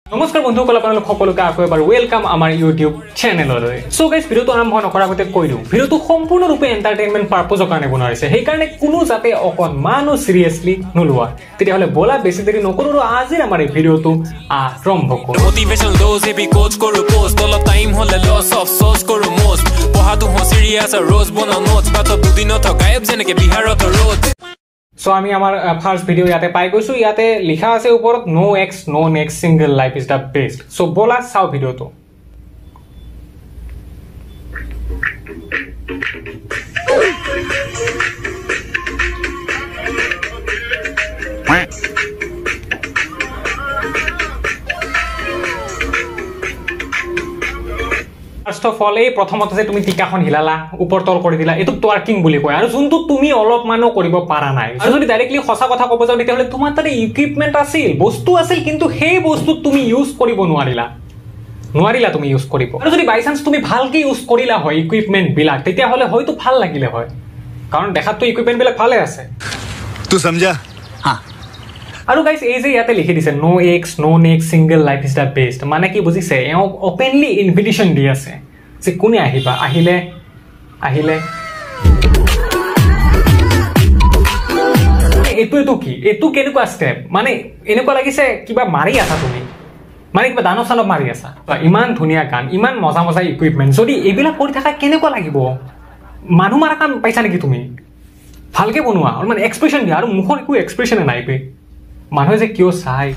নমস্কাৰ বন্ধুসকল আপোনালোক সকলোকে আকৌ এবাৰ ওয়েলকাম আমাৰ ইউটিউব চেনেললৈ সো গাইস ভিডিওটো আৰম্ভ নকৰাৰ আগতে কৈ দিওঁ ভিডিওটো সম্পূৰ্ণৰূপে এন্টাৰটেইনমেন্ট পাৰপজৰ কাৰণে বনোৱা হৈছে সেই কাৰণে কোনো যাতে অকণমানো সিৰিয়াসলি নলোৱা তেতিয়াহলে বলা বেছি দেৰি নকৰো আজিৰ আমাৰ এই ভিডিওটো আৰম্ভ কৰো মোটিভেশনাল ডোজ হেভি কোচ কৰো পোষ্ট অলপ টাইম হলে লস অফ সোৰ্স কৰো মোস্ট পঢ়াটো সিৰিয়াস আৰু ৰোজ বনা নোটস পাতো দুদিনত গায়ব যেনেকে বিহাৰত ৰোজ So আমি আমাৰ ফাৰ্স্ট ভিডিও ইয়াতে পাই গৈছো ইয়াতে লিখা আছে উপৰত no ex no next single life is the best so বলা চাও ভিডিওটো First of all, এই প্ৰথমতে যে তুমি টিকাখন হিলালা উপৰ তল কৰি দিলা এটো টৰ্কিং বুলি কয় আৰু যোনটো তুমি অলপ মানো কৰিব পাৰা নাই আৰু যদি ডাইৰেক্টলি খসা কথা ক'ব যাও তেতিয়াহলে তোমাৰ তাতে ইকুইপমেন্ট আছিল বস্তু আছিল কিন্তু সেই বস্তু তুমি ইউজ কৰিব নোৱাৰিলা তুমি ইউজ কৰিব আৰু যদি বাই চান্স তুমি ভালকে ইউজ কৰিলা হয় ইকুইপমেন্ট বিলাক তেতিয়াহলে হয়তো ভাল লাগিলে হয় কাৰণ দেখাতো ইকুইপমেন্ট বিলাক ভালে আছে তু সমঝা হ্যাঁ আৰু গাইস এই যে ইয়াতে লিখি দিছে no ex no next single life is the best মানে কি বুজিছে এও ওপেনলি ইনভিটেশন দি আছে যে কোনে আহিবা আহিলে এটো কি এটো কেনেকুৱা স্টেপ মানে এনেকুৱা লাগিছে কিবা মাৰি আছা তুমি মানে কিবা দানৱ সানৱ মাৰি আছা ইমান ধুনীয়া গান ইমান মজা মজা ইকুইপমেন্ট যদি এইবিলাক কৰি থাকা কেনেকুৱা লাগিব মানুহ মাৰা কাম পাইছা নেকি তুমি ভালকে বনোৱা আৰু মানে এক্সপ্ৰেছন দিয়া আৰু মুখৰ একো এক্সপ্ৰেছন নাই বে মানুহে যে কিয় চাই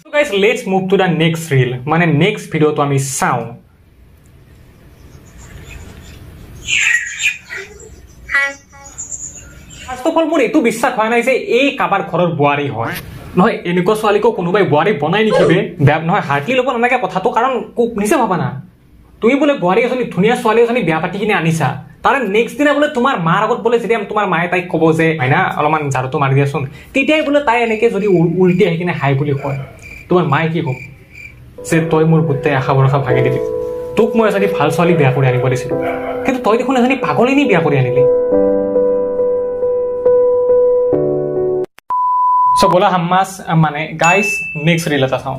So guys, let's move to the next reel. মানে next video তো আমি চাও First of all, মোৰ এটো বিশ্বাস হয় নাই যে এই কাবাৰ ঘৰৰ বুৱাৰী হয় নহয় এনেকুৱা ছোৱালীকো কোনোবাই বুৱাৰী বনাই নিকিবে নহয় হাৰ্টলি ল'ব নালাগে কথাটো কাৰণ নিজে ভাবা না তুমি বোলে বুৱাৰী এজনী ধুনীয়া ছোৱালী এজনী বিয়া পাতি কিনে আনিছা তাৰে নেক্সট দিনা বোলে তোমাৰ মাৰ আগত বোলে যেতিয়া তোমাৰ মায়ে তাইক ক'ব যে মাইনা অলপমান জাৰুটো মাৰি দিয়াচোন তেতিয়াই বোলে তাই এনেকে যদি উল্টি আহি কিনে হাই বুলি কয় তোমাৰ মায়ে কি ক'ব যে তই মোৰ গোটেই আশা ভৰসা ভাঙি দিলি তোক মই এজনী ভাল ছোৱালী বিয়া কৰি আনিব দিছিলো কিন্তু তই দেখোন এজনী পাগলিনী বিয়া কৰি আনিলি সো বলা হাম্মাস মানে গাইস নেক্সট ৰিল এটা চাও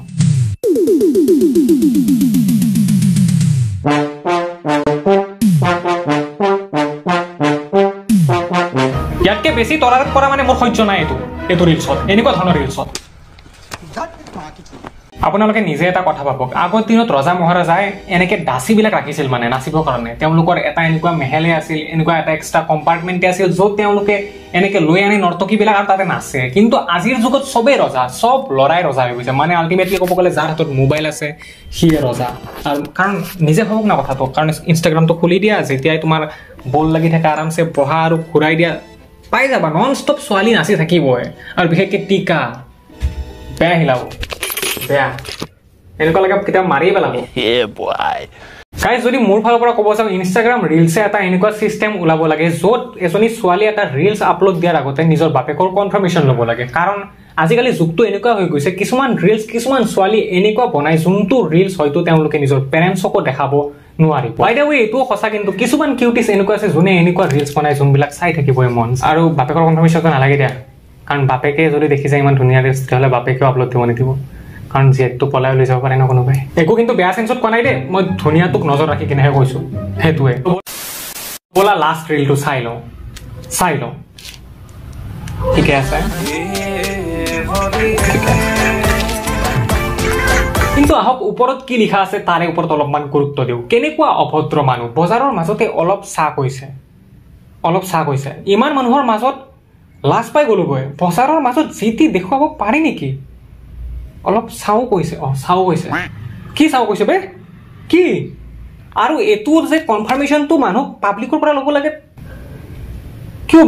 ইয়াতকে বেছি তৰাৰত কৰা মানে মোৰ সহ্য নাই এটো ৰিলছত এনেকুৱা ধৰণৰ ৰিলছত আপোনালোকে নিজে এটা কথা ভাবক আগৰ দিনত ৰজা মহাৰাজাই এনেকে দাসীবিলাক ৰাখিছিল মানে নাচিবৰ কাৰণে তেওঁলোকৰ এটা এনেকুৱা মেহেলে আছিল এনেকুৱা এটা এক্সট্ৰা কম্পাৰ্টমেন্ট আছিল য'ত তেওঁলোকে এনেকে লৈ আনি নৰ্তকীবিলাক আৰু তাতে নাচে কিন্তু আজিৰ যুগত সবে ৰজা সব লৰাই ৰজা হৈ গৈছে মানে আল্টিমেটলি ক'ব গ'লে যাৰ হাতত মোবাইল আছে সিয়ে ৰজা আৰু কাৰণ নিজে ভাবক না কথাটো কাৰণ ইনষ্টাগ্ৰামটো খুলি দিয়া যেতিয়াই তোমাৰ বল লাগি থাকে আৰামছে বহা আৰু ঘূৰাই দিয়া পাই যাবা নন ষ্টপ ছোৱালী নাচি থাকিবই আৰু বিশেষকৈ টিকা বেয়া হিলাব বেয়া এনেকুৱা লাগে কিতাপ মাৰিয়ে পেলাব গাইজ যদি মোৰ ফালৰ পৰা ক'ব যাওঁ ইনষ্টাগ্ৰাম ৰিলছে এটা এনেকুৱা চিষ্টেম ওলাব লাগে য'ত এজনী ছোৱালী এটা ৰিলছ আপলোড দিয়াৰ আগতে নিজৰ বাপেকৰ কনফাৰ্মেশ্যন ল'ব লাগে কাৰণ আজিকালি যুগটো এনেকুৱা হৈ গৈছে কিছুমান ৰিলছ কিছুমান ছোৱালী এনেকুৱা বনাই যোনটো ৰিলছ হয়তো তেওঁলোকে নিজৰ পেৰেণ্টছকো দেখাব নোৱাৰিব বাই দ্য ৱে এইটোও সঁচা কিন্তু কিছুমান কিউটিছ এনেকুৱা আছে যোনে এনেকুৱা ৰিলছ বনাই যোনবিলাক চাই থাকিবই মন আৰু বাপেকৰ কনফাৰ্মেশ্যনটো নালাগে দিয়া কাৰণ বাপেকে যদি দেখি যায় ইমান ধুনীয়া ৰিলছ তেতিয়াহ'লে বাপেকেও আপলোড দিব নিদিব কাৰণ যিহেতু পলাই লৈ যাব পাৰে ন কোনোবাই একো কিন্তু বেয়া চেঞ্চত কোৱা নাই দে মই ধুনীয়াটোক নজৰ ৰাখি কিনেহে কৈছো সেইটোৱে বলা লাষ্ট ৰিলটো চাই লওঁ ঠিকে আছে কিন্তু আহক ওপৰত কি লিখা আছে তাৰে ওপৰত অলপমান গুৰুত্ব দিওঁ কেনেকুৱা অভদ্ৰ মানুহ বজাৰৰ মাজতে অলপ চাহ কৈছে ইমান মানুহৰ মাজত লাজ পাই গ'লোগৈ বজাৰৰ মাজত যি টি দেখুৱাব পাৰি নেকি অলপ চাও কৈছে কি চাও কৈছে বে কি আৰু এটোৰ যে কনফাৰ্মেশ্যনটো মানুহ পাব্লিকৰ পৰা ল'ব লাগে কিয়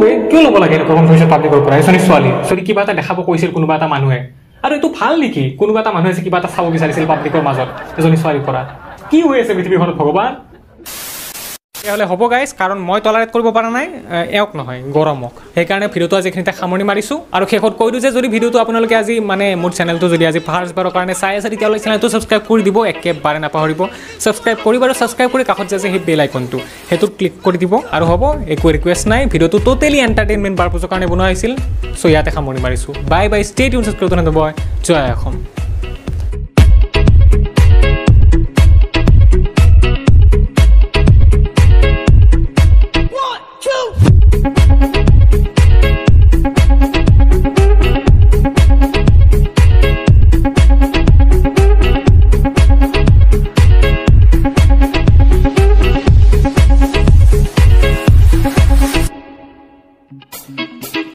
ল'ব লাগে কনফাৰ্মেশ্যন পাব্লিকৰ পৰা এজনী ছোৱালী যদি কিবা এটা দেখাব কৈছিল কোনোবা এটা মানুহে আৰু এইটো ভাল নেকি কোনোবা এটা মানুহে যে কিবা এটা চাব বিচাৰিছিল পাব্লিকৰ মাজত এজনী ছোৱালীৰ পৰা কি হৈ আছে পৃথিৱীখনত ভগৱান তেতিয়াহ'লে হ'ব গাইজ কাৰণ মই টলাৰেট কৰিব পৰা নাই এওক নহয় গৰমক সেইকাৰণে ভিডিঅ'টো আজি এইখিনিতে সামৰণি মাৰিছোঁ আৰু শেষত কৈ দিওঁ যে যদি ভিডিঅ'টো আপোনালোকে আজি মানে মোৰ চেনেলটো যদি আজি ফাৰ্ষ্টবাৰৰ কাৰণে চাই আছে তেতিয়াহ'লে চেনেলটো ছাবস্ক্ৰাইব কৰি দিব একেবাৰে নাপাহৰিব ছাবস্ক্ৰাইব কৰিব আৰু ছাবস্ক্ৰাইব কৰি কাষত যে সেই বেল আইকনটো সেইটোত ক্লিক কৰি দিব আৰু হ'ব একো ৰিকুৱেষ্ট নাই ভিডিঅ'টো টোটেলি এণ্টাৰটেইনমেণ্ট পাৰপজৰ কাৰণে বনোৱা হৈছিল চ' ইয়াতে সামৰণি মাৰিছোঁ bye bye stay tune subscribe জয় অসম